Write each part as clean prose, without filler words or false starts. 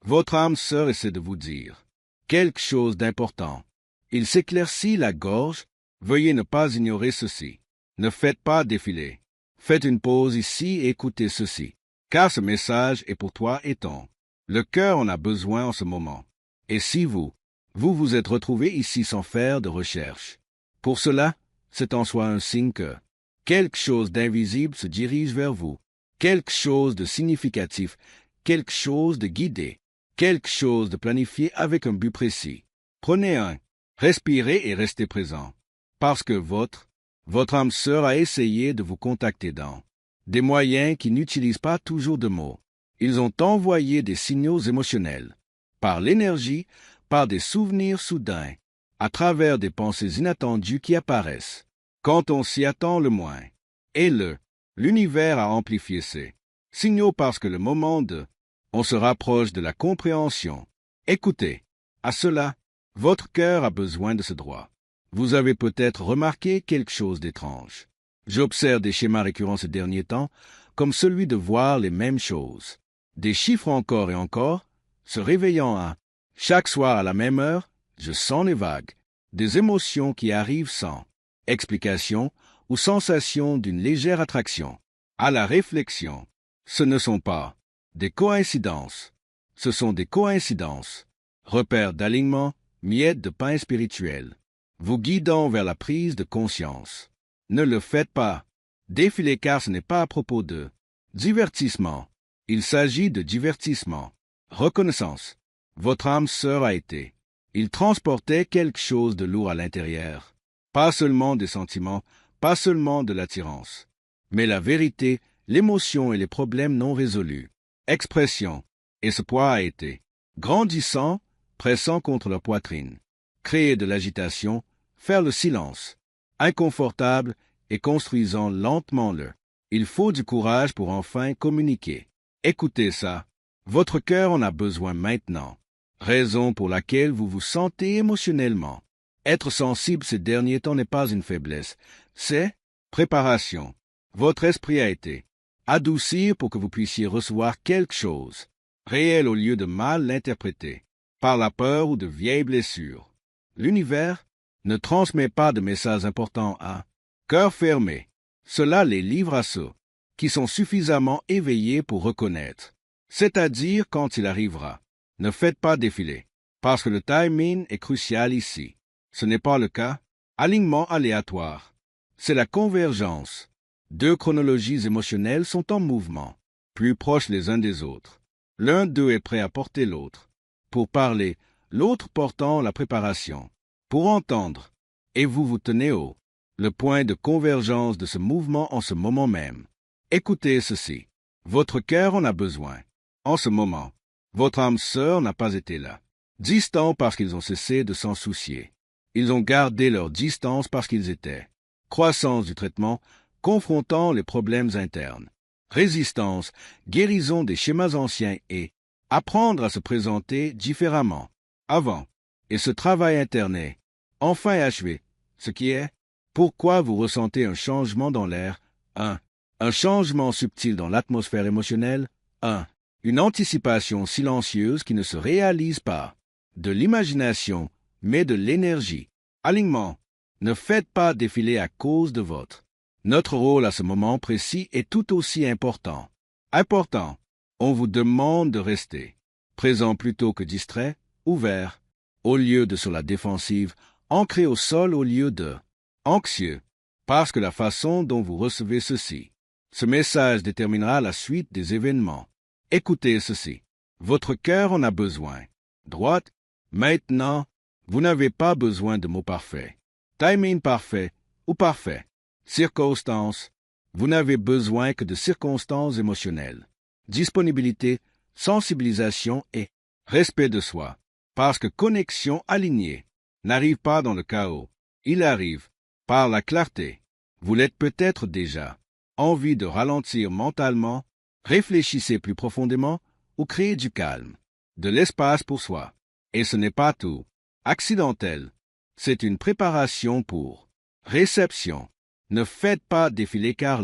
Votre âme sœur essaie de vous dire quelque chose d'important. Il s'éclaircit la gorge. Veuillez ne pas ignorer ceci. Ne faites pas défiler. Faites une pause ici et écoutez ceci. Car ce message est pour toi et ton. Le cœur en a besoin en ce moment. Et si vous vous êtes retrouvé ici sans faire de recherche. Pour cela, c'est en soi un signe que quelque chose d'invisible se dirige vers vous. Quelque chose de significatif, quelque chose de guidé, quelque chose de planifié avec un but précis. Prenez un, respirez et restez présent. Parce que votre âme sœur a essayé de vous contacter dans des moyens qui n'utilisent pas toujours de mots. Ils ont envoyé des signaux émotionnels, par l'énergie, par des souvenirs soudains, à travers des pensées inattendues qui apparaissent, quand on s'y attend le moins. Et l'univers a amplifié ces signaux parce que le moment on se rapproche de la compréhension. Écoutez, à cela, votre cœur a besoin de ce droit. Vous avez peut-être remarqué quelque chose d'étrange. J'observe des schémas récurrents ces derniers temps, comme celui de voir les mêmes choses. Des chiffres encore et encore, se réveillant à chaque soir à la même heure, je sens les vagues, des émotions qui arrivent sans explication ou sensation d'une légère attraction. À la réflexion, ce ne sont pas des coïncidences, ce sont des coïncidences, repères d'alignement, miettes de pain spirituel, vous guidant vers la prise de conscience. Ne le faites pas défiler car ce n'est pas à propos de divertissement. Il s'agit de divertissement. Reconnaissance. Votre âme sœur a été. Il transportait quelque chose de lourd à l'intérieur. Pas seulement des sentiments, pas seulement de l'attirance, mais la vérité, l'émotion et les problèmes non résolus. Expression. Et ce poids a été grandissant, pressant contre leur poitrine. Créer de l'agitation, faire le silence. Inconfortable et construisant lentement le. Il faut du courage pour enfin communiquer. Écoutez ça. Votre cœur en a besoin maintenant. Raison pour laquelle vous vous sentez émotionnellement. Être sensible ces derniers temps n'est pas une faiblesse, c'est préparation. Votre esprit a été adouci pour que vous puissiez recevoir quelque chose, réel au lieu de mal l'interpréter, par la peur ou de vieilles blessures. L'univers ne transmet pas de messages importants à cœur fermé. Cela les livre à ceux qui sont suffisamment éveillés pour reconnaître, c'est-à-dire quand il arrivera. Ne faites pas défiler, parce que le timing est crucial ici. Ce n'est pas le cas. Alignement aléatoire. C'est la convergence. Deux chronologies émotionnelles sont en mouvement, plus proches les uns des autres. L'un d'eux est prêt à porter l'autre. Pour parler, l'autre portant la préparation. Pour entendre, et vous vous tenez haut. Le point de convergence de ce mouvement en ce moment même. Écoutez ceci. Votre cœur en a besoin. En ce moment, votre âme sœur n'a pas été là. Distants parce qu'ils ont cessé de s'en soucier. Ils ont gardé leur distance parce qu'ils étaient. Croissance du traitement, confrontant les problèmes internes. Résistance, guérison des schémas anciens et apprendre à se présenter différemment. Avant. Et ce travail interne est enfin achevé. Ce qui est, pourquoi vous ressentez un changement dans l'air? 1. Un changement subtil dans l'atmosphère émotionnelle? 1. Une anticipation silencieuse qui ne se réalise pas. De l'imagination, mais de l'énergie. Alignement. Ne faites pas défiler à cause de votre. Notre rôle à ce moment précis est tout aussi important. Important. On vous demande de rester présent plutôt que distrait, ouvert, au lieu de sur la défensive, ancré au sol au lieu de anxieux, parce que la façon dont vous recevez ceci, ce message déterminera la suite des événements. Écoutez ceci. Votre cœur en a besoin. Droite. Maintenant, vous n'avez pas besoin de mots parfaits. Timing parfait ou parfait. Circonstances. Vous n'avez besoin que de circonstances émotionnelles. Disponibilité, sensibilisation et respect de soi. Parce que connexion alignée n'arrive pas dans le chaos. Il arrive par la clarté. Vous l'êtes peut-être déjà. Envie de ralentir mentalement, réfléchissez plus profondément ou créez du calme, de l'espace pour soi. Et ce n'est pas tout accidentel. C'est une préparation pour réception. Ne faites pas défiler car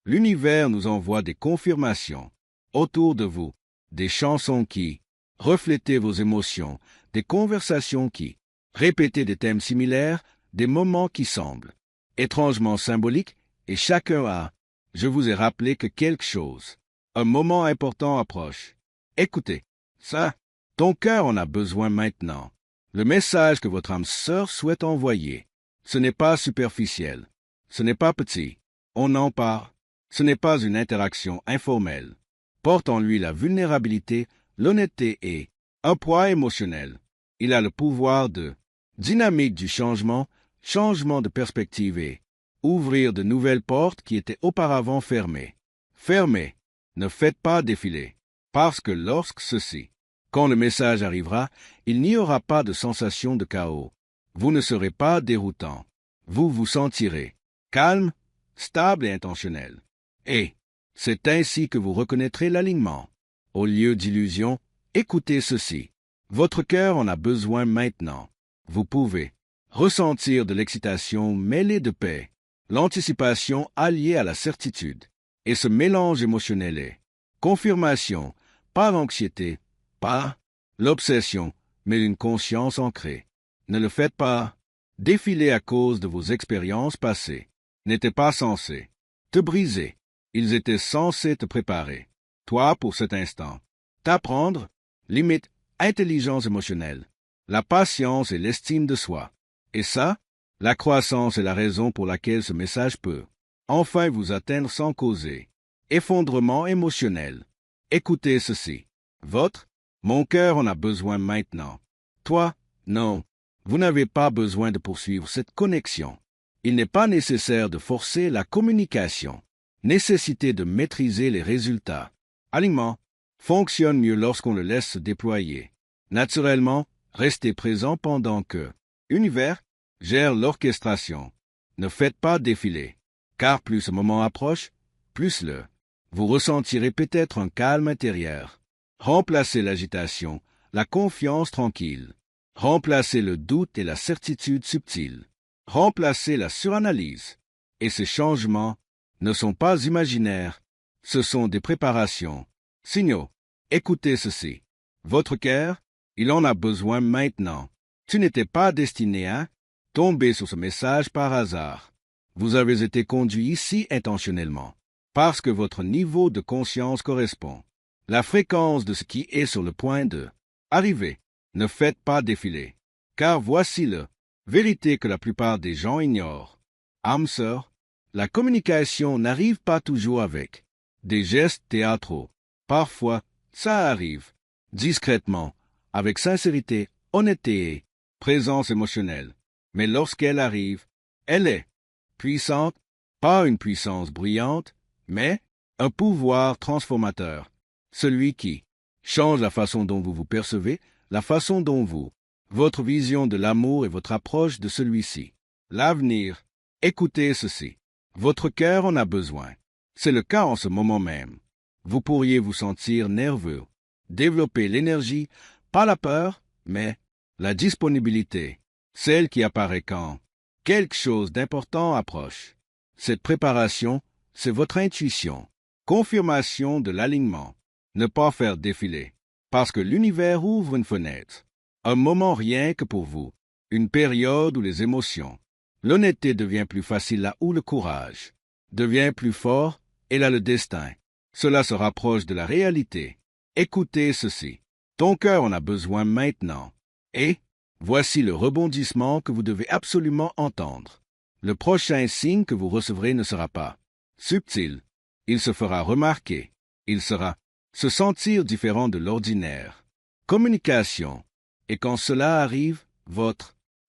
l'univers nous envoie des confirmations autour de vous, des chansons qui reflétez vos émotions, des conversations qui, répétez des thèmes similaires, des moments qui semblent étrangement symboliques, et chacun a, je vous ai rappelé que quelque chose, un moment important approche. Écoutez, ça, ton cœur en a besoin maintenant. Le message que votre âme sœur souhaite envoyer, ce n'est pas superficiel, ce n'est pas petit, on en parle, ce n'est pas une interaction informelle. Porte en lui la vulnérabilité, l'honnêteté et un poids émotionnel. Il a le pouvoir de dynamique du changement, changement de perspective et ouvrir de nouvelles portes qui étaient auparavant fermées. Fermées, ne faites pas défiler, parce que lorsque ceci, quand le message arrivera, il n'y aura pas de sensation de chaos. Vous ne serez pas déroutant. Vous vous sentirez calme, stable et intentionnel. Et c'est ainsi que vous reconnaîtrez l'alignement. Au lieu d'illusion, écoutez ceci. Votre cœur en a besoin maintenant. Vous pouvez ressentir de l'excitation mêlée de paix, l'anticipation alliée à la certitude. Et ce mélange émotionnel est confirmation, pas l'anxiété, pas l'obsession, mais une conscience ancrée. Ne le faites pas défiler à cause de vos expériences passées. N'étaient pas censés te briser. Ils étaient censés te préparer. Toi, pour cet instant, t'apprendre, limite, intelligence émotionnelle, la patience et l'estime de soi. Et ça, la croissance est la raison pour laquelle ce message peut enfin vous atteindre sans causer effondrement émotionnel. Écoutez ceci. Mon cœur en a besoin maintenant. Toi, non. Vous n'avez pas besoin de poursuivre cette connexion. Il n'est pas nécessaire de forcer la communication. Nécessité de maîtriser les résultats. Alignement fonctionne mieux lorsqu'on le laisse se déployer. Naturellement, restez présent pendant que Univers gère l'orchestration. Ne faites pas défiler, car plus ce moment approche, plus vous ressentirez peut-être un calme intérieur. Remplacez l'agitation, la confiance tranquille. Remplacez le doute et la certitude subtile. Remplacez la suranalyse. Et ces changements ne sont pas imaginaires, ce sont des préparations. Signaux. Écoutez ceci. Votre cœur, il en a besoin maintenant. Tu n'étais pas destiné à tomber sur ce message par hasard. Vous avez été conduit ici intentionnellement, parce que votre niveau de conscience correspond. La fréquence de ce qui est sur le point de arriver. Ne faites pas défiler, car voici la vérité que la plupart des gens ignorent. Âme sœur, la communication n'arrive pas toujours avec des gestes théâtraux. Parfois, ça arrive, discrètement, avec sincérité, honnêteté et présence émotionnelle. Mais lorsqu'elle arrive, elle est puissante, pas une puissance bruyante, mais un pouvoir transformateur. Celui qui change la façon dont vous vous percevez, la façon dont votre vision de l'amour et votre approche de celui-ci. L'avenir, écoutez ceci. Votre cœur en a besoin. C'est le cas en ce moment même. Vous pourriez vous sentir nerveux, développer l'énergie, pas la peur, mais la disponibilité, celle qui apparaît quand quelque chose d'important approche. Cette préparation, c'est votre intuition, confirmation de l'alignement. Ne pas faire défiler, parce que l'univers ouvre une fenêtre, un moment rien que pour vous, une période où les émotions, l'honnêteté devient plus facile là où le courage devient plus fort et là le destin. Cela se rapproche de la réalité. Écoutez ceci. Ton cœur en a besoin maintenant. Et voici le rebondissement que vous devez absolument entendre. Le prochain signe que vous recevrez ne sera pas subtil. Il se fera remarquer. Il sera se sentir différent de l'ordinaire. Communication. Et quand cela arrive,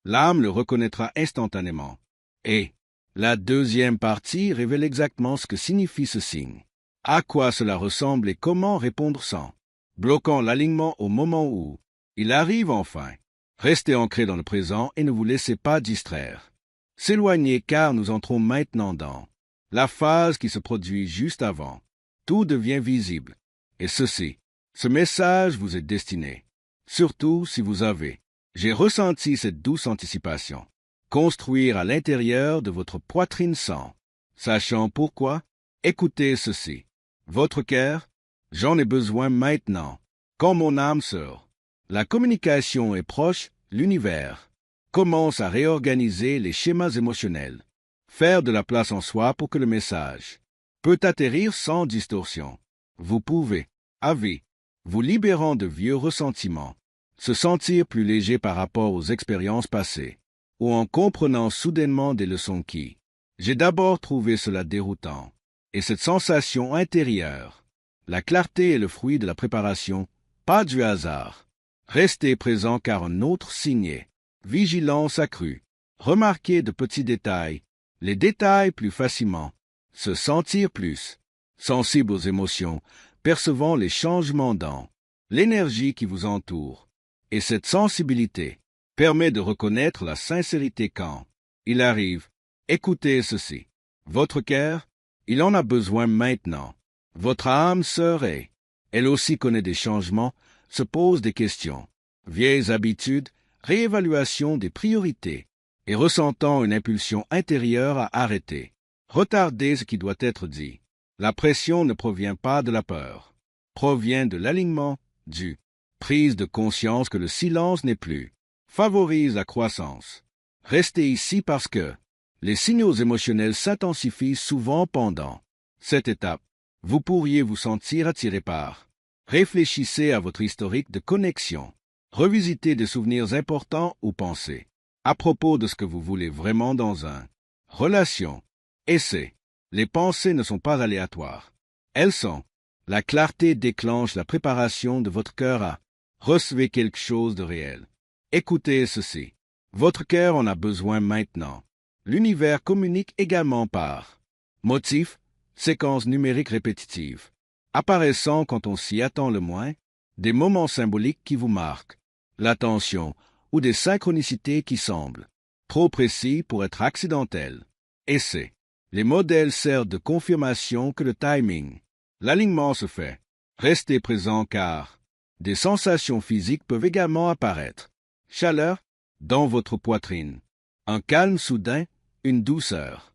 l'âme le reconnaîtra instantanément. Et la deuxième partie révèle exactement ce que signifie ce signe. À quoi cela ressemble et comment répondre sans bloquant l'alignement au moment où il arrive enfin. Restez ancré dans le présent et ne vous laissez pas distraire. S'éloignez car nous entrons maintenant dans la phase qui se produit juste avant. Tout devient visible. Et ce message vous est destiné. Surtout si vous avez, j'ai ressenti cette douce anticipation, construire à l'intérieur de votre poitrine sans, sachant pourquoi, écoutez ceci. Votre cœur, j'en ai besoin maintenant. Quand mon âme sœur, la communication est proche, l'univers commence à réorganiser les schémas émotionnels, faire de la place en soi pour que le message peut atterrir sans distorsion. Vous pouvez, à vie, vous libérant de vieux ressentiments, se sentir plus léger par rapport aux expériences passées, ou en comprenant soudainement des leçons qui, j'ai d'abord trouvé cela déroutant. Et cette sensation intérieure, la clarté est le fruit de la préparation, pas du hasard. Restez présent car un autre signe, vigilance accrue, remarquez de petits détails, les détails plus facilement, se sentir plus sensible aux émotions, percevant les changements dans l'énergie qui vous entoure. Et cette sensibilité permet de reconnaître la sincérité quand il arrive. Écoutez ceci. Votre cœur, il en a besoin maintenant. Votre âme sœur est, elle aussi connaît des changements, se pose des questions, vieilles habitudes, réévaluation des priorités, et ressentant une impulsion intérieure à arrêter, retarder ce qui doit être dit. La pression ne provient pas de la peur, provient de l'alignement, du prise de conscience que le silence n'est plus, favorise la croissance. Restez ici parce que les signaux émotionnels s'intensifient souvent pendant cette étape. Vous pourriez vous sentir attiré par. Réfléchissez à votre historique de connexion. Revisitez des souvenirs importants ou pensez à propos de ce que vous voulez vraiment dans un relation. Essai. Les pensées ne sont pas aléatoires. Elles sont. La clarté déclenche la préparation de votre cœur à recevoir quelque chose de réel. Écoutez ceci. Votre cœur en a besoin maintenant. L'univers communique également par motifs, séquences numériques répétitives, apparaissant quand on s'y attend le moins, des moments symboliques qui vous marquent, l'attention ou des synchronicités qui semblent trop précis pour être accidentels. Essai. Les modèles servent de confirmation que le timing, l'alignement se fait. Restez présent car des sensations physiques peuvent également apparaître. Chaleur dans votre poitrine, un calme soudain, une douceur,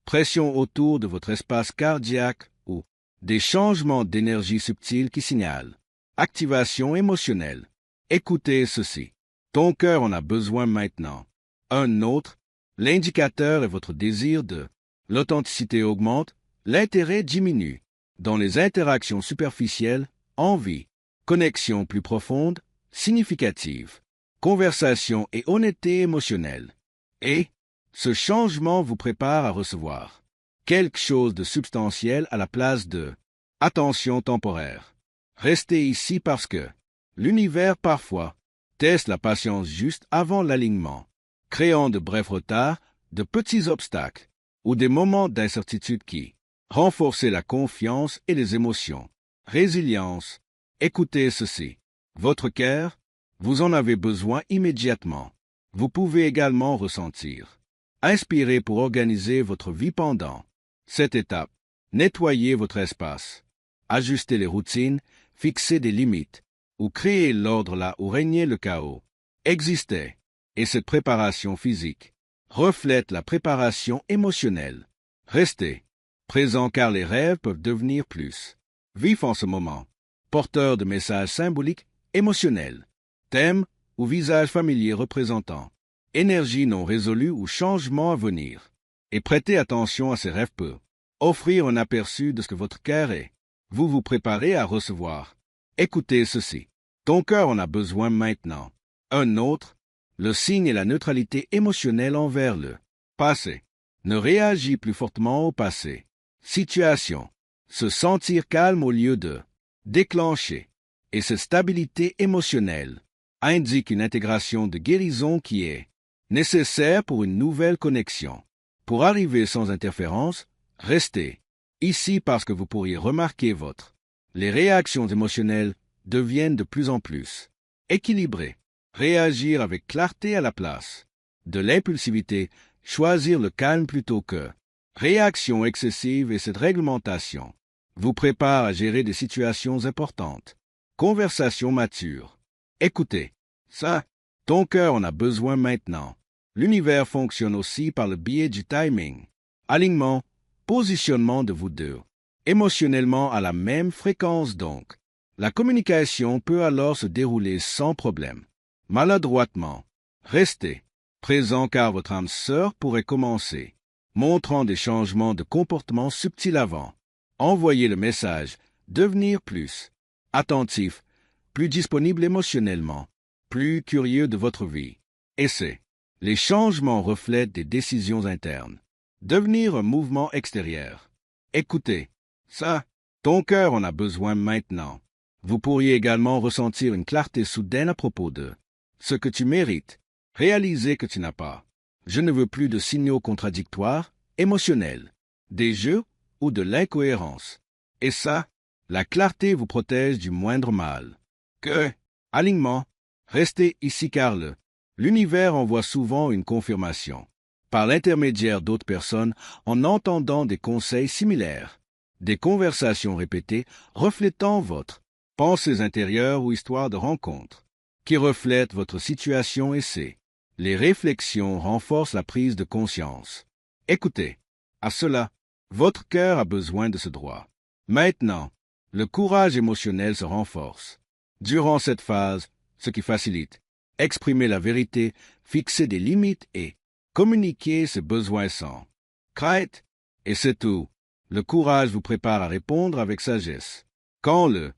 pression autour de votre espace cardiaque ou des changements d'énergie subtils qui signalent activation émotionnelle. Écoutez ceci. Ton cœur en a besoin maintenant. Un autre, l'indicateur est votre désir de. L'authenticité augmente, l'intérêt diminue. Dans les interactions superficielles, envie, connexion plus profonde, significative, conversation et honnêteté émotionnelle. Et ce changement vous prépare à recevoir quelque chose de substantiel à la place de attention temporaire. Restez ici parce que l'univers parfois teste la patience juste avant l'alignement, créant de brefs retards, de petits obstacles ou des moments d'incertitude qui renforcent la confiance et les émotions. Résilience. Écoutez ceci. Votre cœur, vous en avez besoin immédiatement. Vous pouvez également ressentir. Inspirez pour organiser votre vie pendant cette étape. Nettoyez votre espace. Ajustez les routines, fixez des limites, ou créez l'ordre là où régnait le chaos. Existez. Et cette préparation physique reflète la préparation émotionnelle. Restez présent car les rêves peuvent devenir plus vifs en ce moment, porteurs de messages symboliques, émotionnels, thèmes ou visages familiers représentant énergie non résolue ou changement à venir. Et prêtez attention à ces rêves peut offrir un aperçu de ce que votre cœur est. Vous vous préparez à recevoir. Écoutez ceci. Ton cœur en a besoin maintenant. Un autre, le signe et la neutralité émotionnelle envers le passé. Ne réagit plus fortement au passé. Situation. Se sentir calme au lieu de déclencher. Et cette stabilité émotionnelle indique une intégration de guérison qui est nécessaire pour une nouvelle connexion. Pour arriver sans interférence, restez ici parce que vous pourriez remarquer les réactions émotionnelles deviennent de plus en plus équilibrées. Réagir avec clarté à la place de l'impulsivité, choisir le calme plutôt que réaction excessive et cette réglementation vous prépare à gérer des situations importantes. Conversation mature. Écoutez, ça, ton cœur en a besoin maintenant. L'univers fonctionne aussi par le biais du timing, alignement, positionnement de vous deux, émotionnellement à la même fréquence donc. La communication peut alors se dérouler sans problème. Maladroitement, restez présent car votre âme sœur pourrait commencer, montrant des changements de comportement subtils avant. Envoyez le message, devenir plus attentif, plus disponible émotionnellement, plus curieux de votre vie. Essai. Les changements reflètent des décisions internes. Devenir un mouvement extérieur. Écoutez, ça, ton cœur en a besoin maintenant. Vous pourriez également ressentir une clarté soudaine à propos de ce que tu mérites, réaliser que tu n'as pas. Je ne veux plus de signaux contradictoires, émotionnels, des jeux ou de l'incohérence. Et ça, la clarté vous protège du moindre mal. Alignement, restez ici car l'univers envoie souvent une confirmation, par l'intermédiaire d'autres personnes en entendant des conseils similaires, des conversations répétées reflétant votre pensées intérieures ou histoires de rencontres, qui reflètent votre situation et les réflexions renforcent la prise de conscience. Écoutez, à cela, votre cœur a besoin de ce droit. Maintenant, le courage émotionnel se renforce. Durant cette phase, ce qui facilite, exprimer la vérité, fixer des limites et communiquer ses besoins sans crainte, et c'est tout. Le courage vous prépare à répondre avec sagesse. Quand le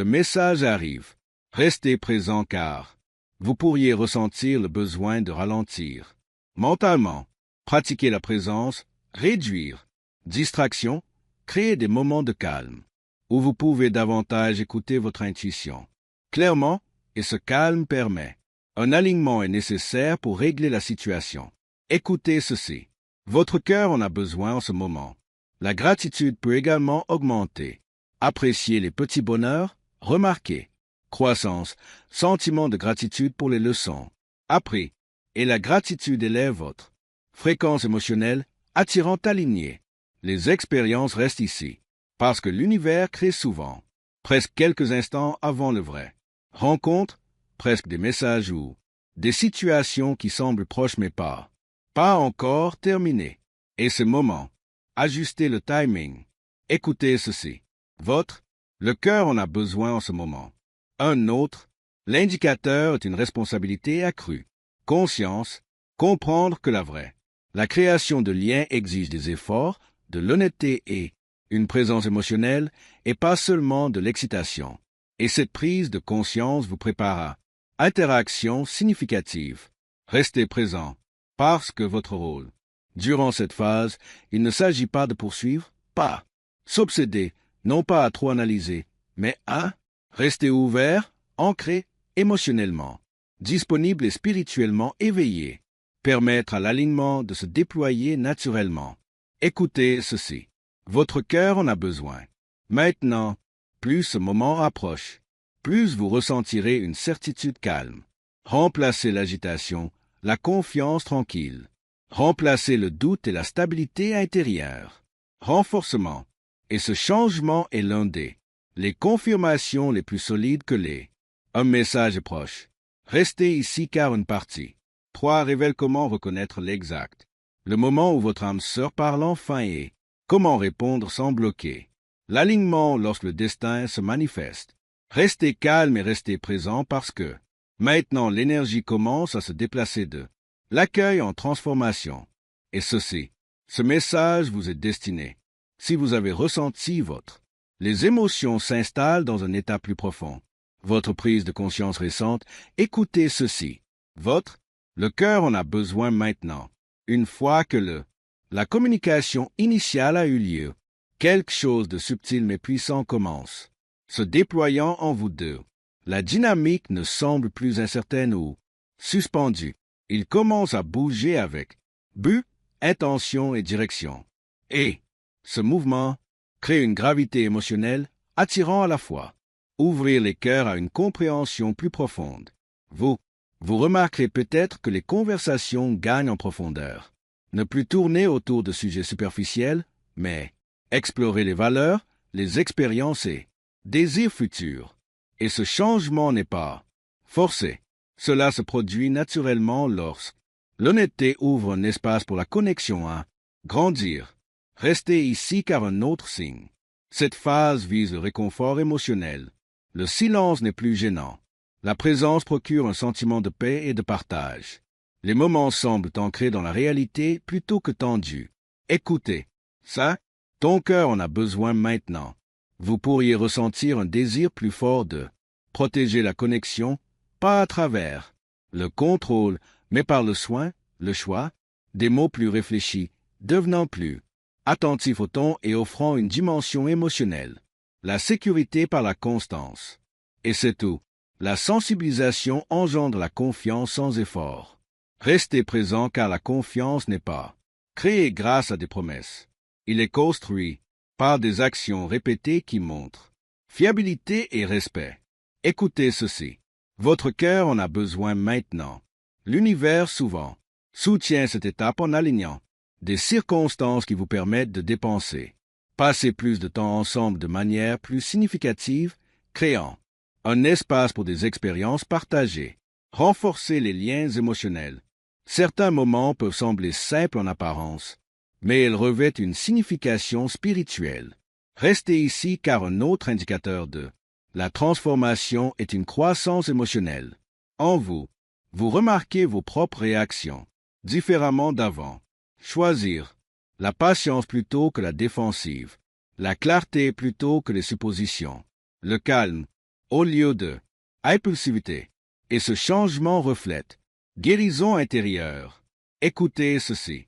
message arrive, restez présent car vous pourriez ressentir le besoin de ralentir. Mentalement, pratiquer la présence, réduire distraction, créer des moments de calme, où vous pouvez davantage écouter votre intuition. Clairement, et ce calme permet. Un alignement est nécessaire pour régler la situation. Écoutez ceci. Votre cœur en a besoin en ce moment. La gratitude peut également augmenter. Appréciez les petits bonheurs, remarquez. Croissance, sentiment de gratitude pour les leçons. Appris. Et la gratitude élève votre fréquence émotionnelle, attirant alignée. Les expériences restent ici, parce que l'univers crée souvent, presque quelques instants avant le vrai. Rencontre, presque des messages ou des situations qui semblent proches mais pas encore terminées. Et ce moment, ajustez le timing. Écoutez ceci. Le cœur en a besoin en ce moment. Un autre, l'indicateur est une responsabilité accrue. Conscience, comprendre que la création de liens exige des efforts, de l'honnêteté et une présence émotionnelle, et pas seulement de l'excitation. Et cette prise de conscience vous prépare à interaction significative. Restez présent, parce que votre rôle. Durant cette phase, il ne s'agit pas de poursuivre, pas s'obséder, non pas à trop analyser, mais à rester ouvert, ancré émotionnellement, disponible et spirituellement éveillé, permettre à l'alignement de se déployer naturellement. Écoutez ceci. Votre cœur en a besoin. Maintenant, plus ce moment approche, plus vous ressentirez une certitude calme. Remplacez l'agitation, la confiance tranquille. Remplacez le doute et la stabilité intérieure. Renforcement. Et ce changement est l'un les confirmations les plus solides que un message est proche. Restez ici car une partie 3 révèle comment reconnaître l'exact. Le moment où votre âme sœur parle enfin et comment répondre sans bloquer. L'alignement lorsque le destin se manifeste. Restez calme et restez présent parce que maintenant l'énergie commence à se déplacer de l'accueil en transformation. Et ce message vous est destiné. Si vous avez ressenti les émotions s'installent dans un état plus profond. Votre prise de conscience récente, écoutez ceci. Le cœur en a besoin maintenant. Une fois que la communication initiale a eu lieu, quelque chose de subtil mais puissant commence, se déployant en vous deux. La dynamique ne semble plus incertaine ou suspendue. Il commence à bouger avec but, intention et direction. Et ce mouvement crée une gravité émotionnelle attirant à la fois. Ouvrir les cœurs à une compréhension plus profonde. Vous remarquerez peut-être que les conversations gagnent en profondeur. Ne plus tourner autour de sujets superficiels, mais explorer les valeurs, les expériences et désirs futurs. Et ce changement n'est pas forcé. Cela se produit naturellement lorsque l'honnêteté ouvre un espace pour la connexion à grandir. Restez ici car un autre signe. Cette phase vise le réconfort émotionnel. Le silence n'est plus gênant. La présence procure un sentiment de paix et de partage. Les moments semblent ancrés dans la réalité plutôt que tendus. Écoutez, ça, ton cœur en a besoin maintenant. Vous pourriez ressentir un désir plus fort de protéger la connexion, pas à travers le contrôle, mais par le soin, le choix, des mots plus réfléchis, devenant plus attentifs au ton et offrant une dimension émotionnelle. La sécurité par la constance. Et c'est tout. La sensibilisation engendre la confiance sans effort. Restez présent car la confiance n'est pas créée grâce à des promesses. Il est construit par des actions répétées qui montrent fiabilité et respect. Écoutez ceci. Votre cœur en a besoin maintenant. L'univers souvent soutient cette étape en alignant des circonstances qui vous permettent de dépenser. Passez plus de temps ensemble de manière plus significative, créant un espace pour des expériences partagées. Renforcez les liens émotionnels. Certains moments peuvent sembler simples en apparence, mais ils revêtent une signification spirituelle. Restez ici car un autre indicateur de la transformation est une croissance émotionnelle. En vous, vous remarquez vos propres réactions, différemment d'avant. Choisir la patience plutôt que la défensive, la clarté plutôt que les suppositions, le calme au lieu de impulsivité. Et ce changement reflète guérison intérieure. Écoutez ceci.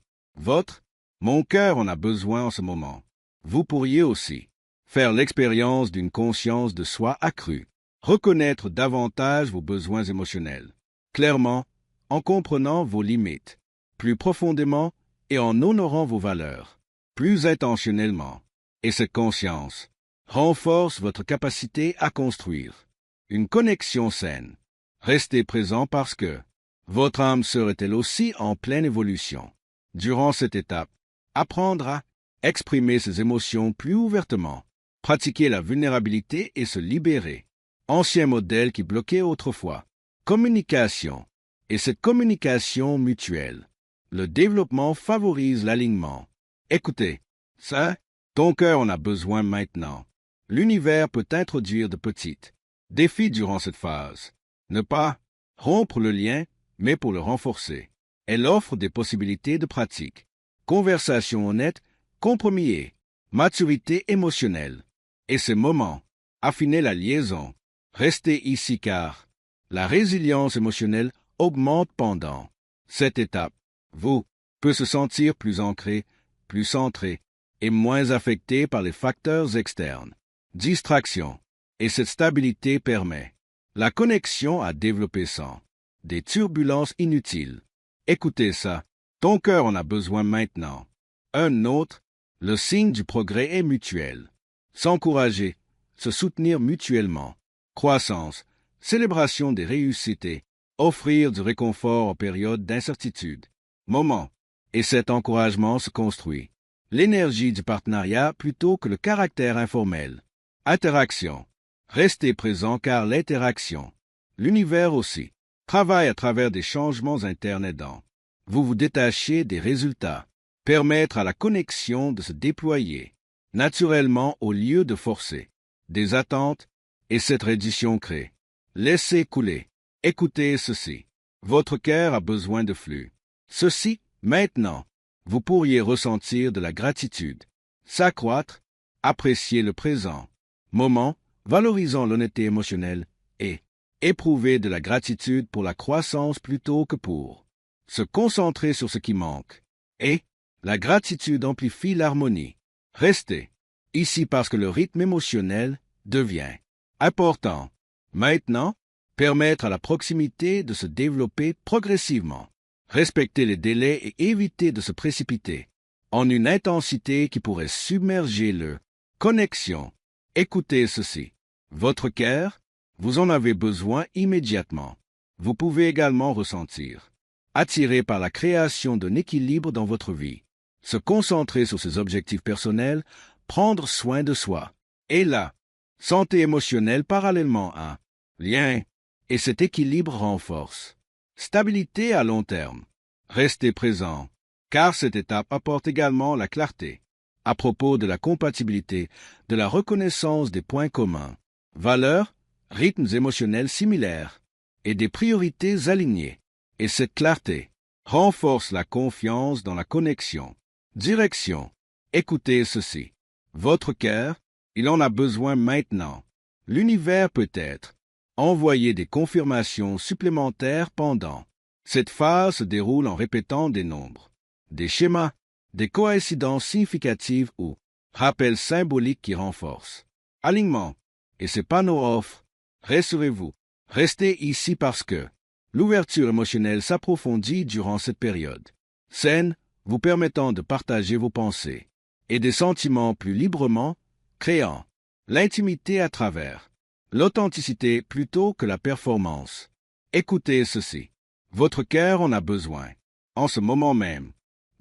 Mon cœur en a besoin en ce moment. Vous pourriez aussi faire l'expérience d'une conscience de soi accrue, reconnaître davantage vos besoins émotionnels, clairement, en comprenant vos limites, plus profondément et en honorant vos valeurs, plus intentionnellement. Et cette conscience renforce votre capacité à construire une connexion saine. Restez présent parce que votre âme sœur elle aussi en pleine évolution. Durant cette étape, apprendre à exprimer ses émotions plus ouvertement, pratiquer la vulnérabilité et se libérer. Ancien modèle qui bloquait autrefois. Communication. Et cette communication mutuelle. Le développement favorise l'alignement. Écoutez, ça, ton cœur en a besoin maintenant. L'univers peut introduire de petites défis durant cette phase. Ne pas rompre le lien, mais pour le renforcer. Elle offre des possibilités de pratique. Conversation honnête, compromis et maturité émotionnelle. Et ces moments, affiner la liaison. Restez ici car la résilience émotionnelle augmente pendant cette étape. Vous peut se sentir plus ancré, plus centré et moins affecté par les facteurs externes. Distraction. Et cette stabilité permet la connexion à développer sans des turbulences inutiles. Écoutez ça. Ton cœur en a besoin maintenant. Un autre, le signe du progrès est mutuel. S'encourager, se soutenir mutuellement. Croissance, célébration des réussites et offrir du réconfort en période d'incertitude. Moment. Et cet encouragement se construit. L'énergie du partenariat plutôt que le caractère informel. Interaction. Restez présent car l'interaction, l'univers aussi, travaille à travers des changements internes aidants. Vous vous détachez des résultats. Permettre à la connexion de se déployer naturellement au lieu de forcer des attentes et cette reddition crée. Laissez couler. Écoutez ceci. Votre cœur a besoin de flux. Ceci, maintenant, vous pourriez ressentir de la gratitude, s'accroître, apprécier le présent moment, valorisant l'honnêteté émotionnelle et éprouver de la gratitude pour la croissance plutôt que pour se concentrer sur ce qui manque. Et la gratitude amplifie l'harmonie. Restez ici parce que le rythme émotionnel devient important. Maintenant, permettre à la proximité de se développer progressivement. Respecter les délais et éviter de se précipiter en une intensité qui pourrait submerger le connexion. Écoutez ceci. Votre cœur, vous en avez besoin immédiatement. Vous pouvez également ressentir, attiré par la création d'un équilibre dans votre vie, se concentrer sur ses objectifs personnels, prendre soin de soi. Et là, santé émotionnelle parallèlement à lien, et cet équilibre renforce. Stabilité à long terme. Restez présent, car cette étape apporte également la clarté à propos de la compatibilité, de la reconnaissance des points communs, valeurs rythmes émotionnels similaires et des priorités alignées. Et cette clarté renforce la confiance dans la connexion. Direction. Écoutez ceci. Votre cœur, il en a besoin maintenant. L'univers peut-être envoyer des confirmations supplémentaires pendant. Cette phase se déroule en répétant des nombres, des schémas, des coïncidences significatives ou rappels symboliques qui renforcent. Alignement. Et ces panneaux offrent. Rassurez-vous. Restez ici parce que l'ouverture émotionnelle s'approfondit durant cette période. Saine, vous permettant de partager vos pensées et des sentiments plus librement, créant l'intimité à travers l'authenticité plutôt que la performance. Écoutez ceci. Votre cœur en a besoin. En ce moment même,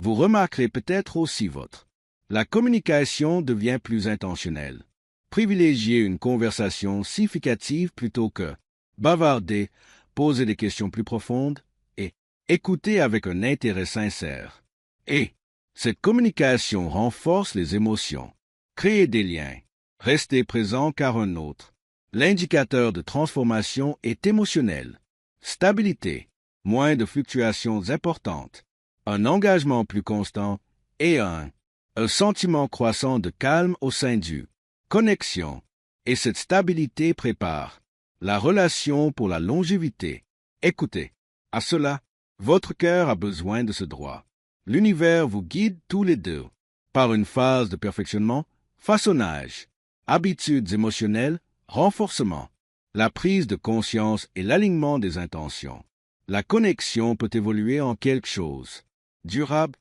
vous remarquerez peut-être aussi la communication devient plus intentionnelle. Privilégiez une conversation significative plutôt que bavarder, poser des questions plus profondes et écouter avec un intérêt sincère. Et cette communication renforce les émotions. Créez des liens. Restez présent car un autre. L'indicateur de transformation est émotionnel. Stabilité, moins de fluctuations importantes, un engagement plus constant et un sentiment croissant de calme au sein du connexion. Et cette stabilité prépare la relation pour la longévité. Écoutez, à cela, votre cœur a besoin de ce droit. L'univers vous guide tous les deux par une phase de perfectionnement, façonnage, habitudes émotionnelles, renforcement, la prise de conscience et l'alignement des intentions. La connexion peut évoluer en quelque chose durable